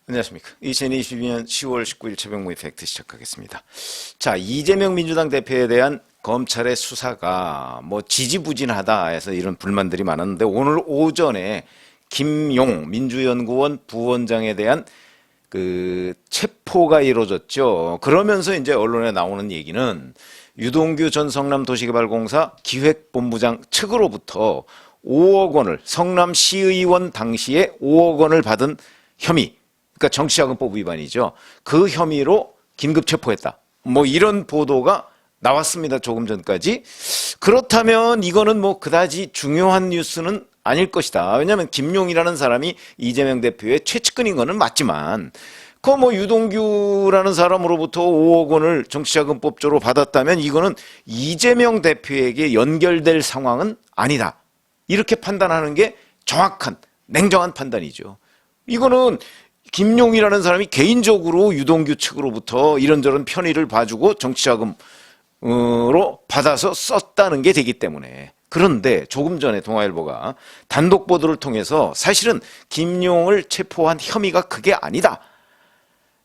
안녕하십니까. 2022년 10월 19일 최병 모의 팩트 시작하겠습니다. 자, 이재명 민주당 대표에 대한 검찰의 수사가 지지부진하다 해서 이런 불만들이 많았는데 오늘 오전에 김용 민주연구원 부원장에 대한 체포가 이루어졌죠. 그러면서 이제 언론에 나오는 얘기는 유동규 전 성남도시개발공사 기획본부장 측으로부터 5억 원을 성남시의원 당시에 5억 원을 받은 혐의, 그러니까 정치자금법 위반이죠. 그 혐의로 긴급 체포했다. 이런 보도가 나왔습니다. 조금 전까지. 그렇다면 이거는 그다지 중요한 뉴스는 아닐 것이다. 왜냐하면 김용이라는 사람이 이재명 대표의 최측근인 거는 맞지만 유동규라는 사람으로부터 5억 원을 정치자금법조로 받았다면 이거는 이재명 대표에게 연결될 상황은 아니다. 이렇게 판단하는 게 정확한 냉정한 판단이죠. 이거는 김용이라는 사람이 개인적으로 유동규 측으로부터 이런저런 편의를 봐주고 정치자금으로 받아서 썼다는 게 되기 때문에. 그런데 조금 전에 동아일보가 단독 보도를 통해서 사실은 김용을 체포한 혐의가 그게 아니다.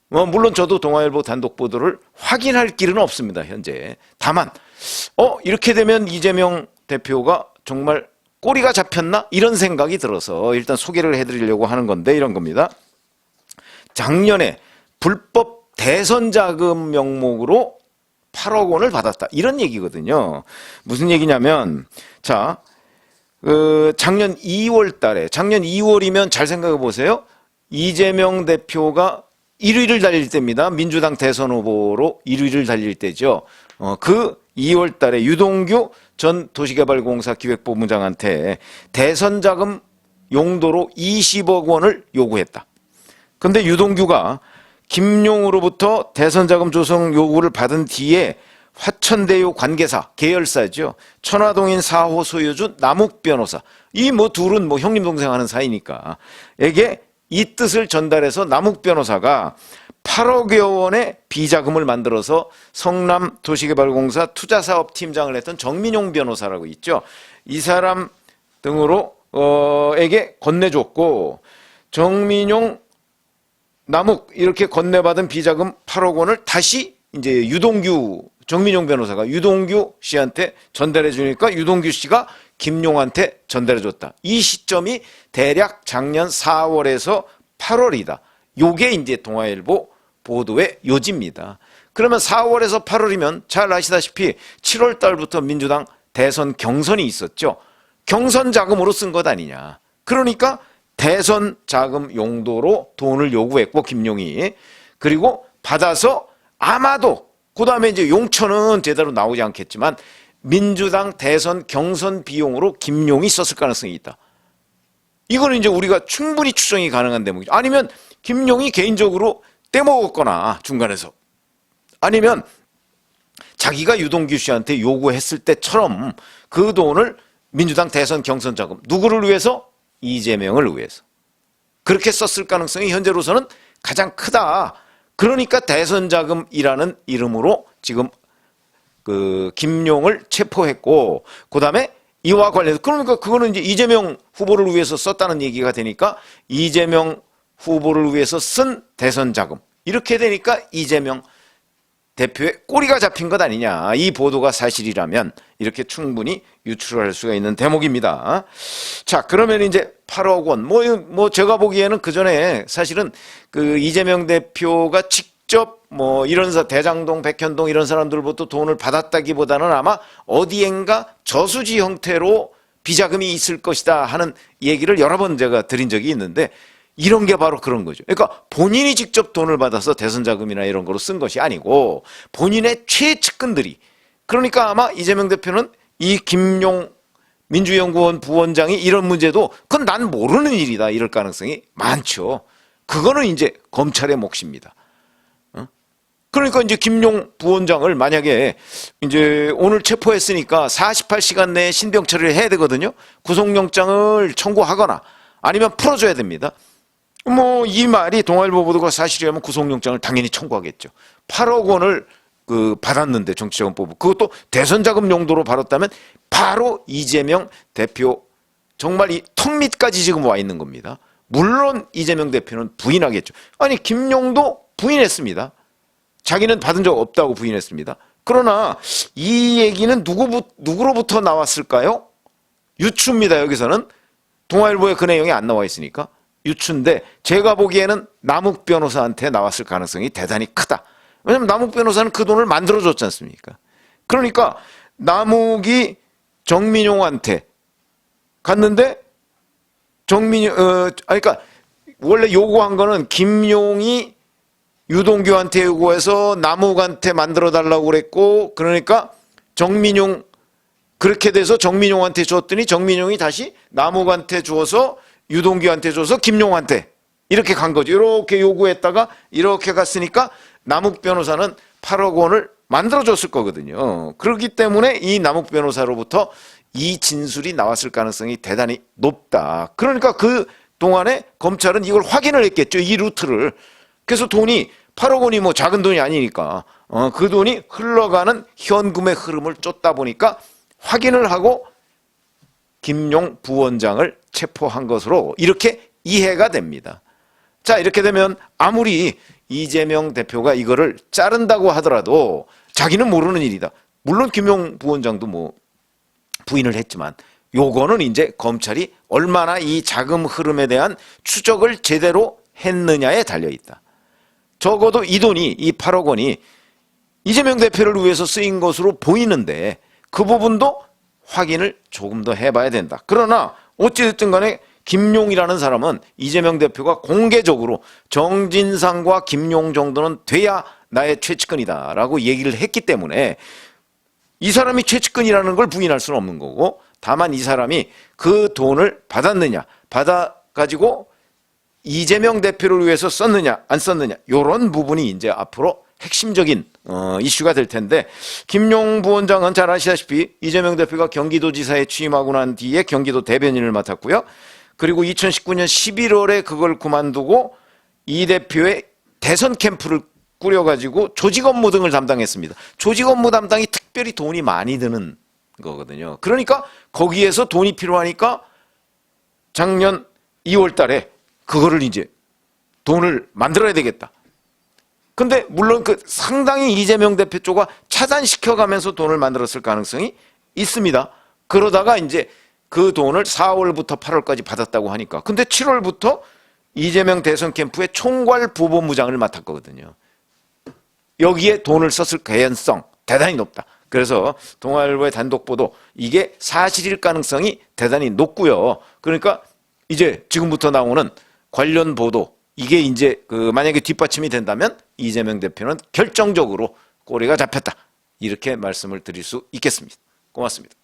물론 저도 동아일보 단독 보도를 확인할 길은 없습니다, 현재. 다만 이렇게 되면 이재명 대표가 정말 꼬리가 잡혔나? 이런 생각이 들어서 일단 소개를 해드리려고 하는 건데 이런 겁니다. 작년에 불법 대선 자금 명목으로 8억 원을 받았다. 이런 얘기거든요. 무슨 얘기냐면, 작년 2월 달에, 작년 2월이면 잘 생각해 보세요. 이재명 대표가 1위를 달릴 때입니다. 민주당 대선 후보로 1위를 달릴 때죠. 그 2월 달에 유동규 전 도시개발공사 기획본부장한테 대선 자금 용도로 20억 원을 요구했다. 근데 유동규가 김용으로부터 대선 자금 조성 요구를 받은 뒤에 화천대유 관계사, 계열사죠. 천화동인 4호 소유주 남욱 변호사. 이 둘은 형님 동생 하는 사이니까. 에게 이 뜻을 전달해서 남욱 변호사가 8억여 원의 비자금을 만들어서 성남도시개발공사 투자사업팀장을 했던 정민용 변호사라고 있죠. 이 사람 등으로 에게 건네줬고 정민용 남욱 이렇게 건네받은 비자금 8억 원을 다시 이제 정민용 변호사가 유동규 씨한테 전달해 주니까 유동규 씨가 김용한테 전달해 줬다. 이 시점이 대략 작년 4월에서 8월이다. 요게 이제 동아일보 보도의 요지입니다. 그러면 4월에서 8월이면 잘 아시다시피 7월 달부터 민주당 대선 경선이 있었죠. 경선 자금으로 쓴 것 아니냐. 그러니까 대선 자금 용도로 돈을 요구했고 김용이. 그리고 받아서 아마도 그 다음에 이제 용처는 제대로 나오지 않겠지만 민주당 대선 경선 비용으로 김용이 썼을 가능성이 있다. 이거는 이제 우리가 충분히 추정이 가능한 대목이죠. 아니면 김용이 개인적으로 떼먹었거나 중간에서 아니면 자기가 유동규 씨한테 요구했을 때처럼 그 돈을 민주당 대선 경선 자금 누구를 위해서? 이재명을 위해서. 그렇게 썼을 가능성이 현재로서는 가장 크다. 그러니까 대선 자금이라는 이름으로 지금 김용을 체포했고 그다음에 이와 관련해서 그러니까 그거는 이제 이재명 후보를 위해서 썼다는 얘기가 되니까 이재명 후보를 위해서 쓴 대선 자금 이렇게 되니까 이재명 대표의 꼬리가 잡힌 것 아니냐. 이 보도가 사실이라면 이렇게 충분히 유출할 수가 있는 대목입니다. 자, 그러면 이제 8억 원. 제가 보기에는 그 전에 사실은 이재명 대표가 직접 이런 대장동, 백현동 이런 사람들부터 돈을 받았다기보다는 아마 어디엔가 저수지 형태로 비자금이 있을 것이다 하는 얘기를 여러 번 제가 드린 적이 있는데 이런 게 바로 그런 거죠. 그러니까 본인이 직접 돈을 받아서 대선 자금이나 이런 거로 쓴 것이 아니고 본인의 최측근들이 그러니까 아마 이재명 대표는 이 김용 민주연구원 부원장이 이런 문제도 그건 난 모르는 일이다 이럴 가능성이 많죠. 그거는 이제 검찰의 몫입니다. 그러니까 이제 김용 부원장을 만약에 이제 오늘 체포했으니까 48시간 내에 신병 처리를 해야 되거든요. 구속영장을 청구하거나 아니면 풀어줘야 됩니다. 이 말이 동아일보 보도가 사실이라면 구속영장을 당연히 청구하겠죠. 8억 원을 받았는데 정치자금법 그것도 대선 자금 용도로 받았다면 바로 이재명 대표 정말 이 턱밑까지 지금 와 있는 겁니다. 물론 이재명 대표는 부인하겠죠. 아니 김용도 부인했습니다. 자기는 받은 적 없다고 부인했습니다. 그러나 이 얘기는 누구로부터 나왔을까요? 유추입니다. 여기서는 동아일보에 그 내용이 안 나와 있으니까 유추인데 제가 보기에는 남욱 변호사한테 나왔을 가능성이 대단히 크다. 왜냐하면 남욱 변호사는 그 돈을 만들어줬지 않습니까? 그러니까 남욱이 정민용한테 갔는데 그러니까 원래 요구한 거는 김용이 유동규한테 요구해서 남욱한테 만들어 달라고 그랬고, 그러니까 정민용 그렇게 돼서 정민용한테 줬더니 정민용이 다시 남욱한테 주어서 유동규한테 줘서 김용한테 이렇게 간 거죠. 이렇게 요구했다가 이렇게 갔으니까 남욱 변호사는 8억 원을 만들어줬을 거거든요. 그렇기 때문에 이 남욱 변호사로부터 이 진술이 나왔을 가능성이 대단히 높다. 그러니까 그 동안에 검찰은 이걸 확인을 했겠죠. 이 루트를. 그래서 돈이 8억 원이 뭐 작은 돈이 아니니까 그 돈이 흘러가는 현금의 흐름을 쫓다 보니까 확인을 하고 김용 부원장을 체포한 것으로 이렇게 이해가 됩니다. 자, 이렇게 되면 아무리 이재명 대표가 이거를 자른다고 하더라도 자기는 모르는 일이다. 물론 김용 부원장도 뭐 부인을 했지만 요거는 이제 검찰이 얼마나 이 자금 흐름에 대한 추적을 제대로 했느냐에 달려있다. 적어도 이 돈이, 이 8억 원이 이재명 대표를 위해서 쓰인 것으로 보이는데 그 부분도 확인을 조금 더 해봐야 된다. 그러나 어찌됐든 간에 김용이라는 사람은 이재명 대표가 공개적으로 정진상과 김용 정도는 돼야 나의 최측근이다라고 얘기를 했기 때문에 이 사람이 최측근이라는 걸 부인할 수는 없는 거고, 다만 이 사람이 그 돈을 받았느냐, 받아가지고 이재명 대표를 위해서 썼느냐 안 썼느냐 이런 부분이 이제 앞으로 핵심적인 이슈가 될 텐데, 김용 부원장은 잘 아시다시피 이재명 대표가 경기도지사에 취임하고 난 뒤에 경기도 대변인을 맡았고요. 그리고 2019년 11월에 그걸 그만두고 이 대표의 대선 캠프를 꾸려가지고 조직 업무 등을 담당했습니다. 조직 업무 담당이 특별히 돈이 많이 드는 거거든요. 그러니까 거기에서 돈이 필요하니까 작년 2월 달에 그거를 이제 돈을 만들어야 되겠다. 근데 물론 그 상당히 이재명 대표 쪽과 차단시켜가면서 돈을 만들었을 가능성이 있습니다. 그러다가 이제 그 돈을 4월부터 8월까지 받았다고 하니까. 근데 7월부터 이재명 대선 캠프의 총괄 부본부장을 맡았거든요. 여기에 돈을 썼을 개연성 대단히 높다. 그래서 동아일보의 단독 보도 이게 사실일 가능성이 대단히 높고요. 그러니까 이제 지금부터 나오는 관련 보도 이게 이제 만약에 뒷받침이 된다면 이재명 대표는 결정적으로 꼬리가 잡혔다. 이렇게 말씀을 드릴 수 있겠습니다. 고맙습니다.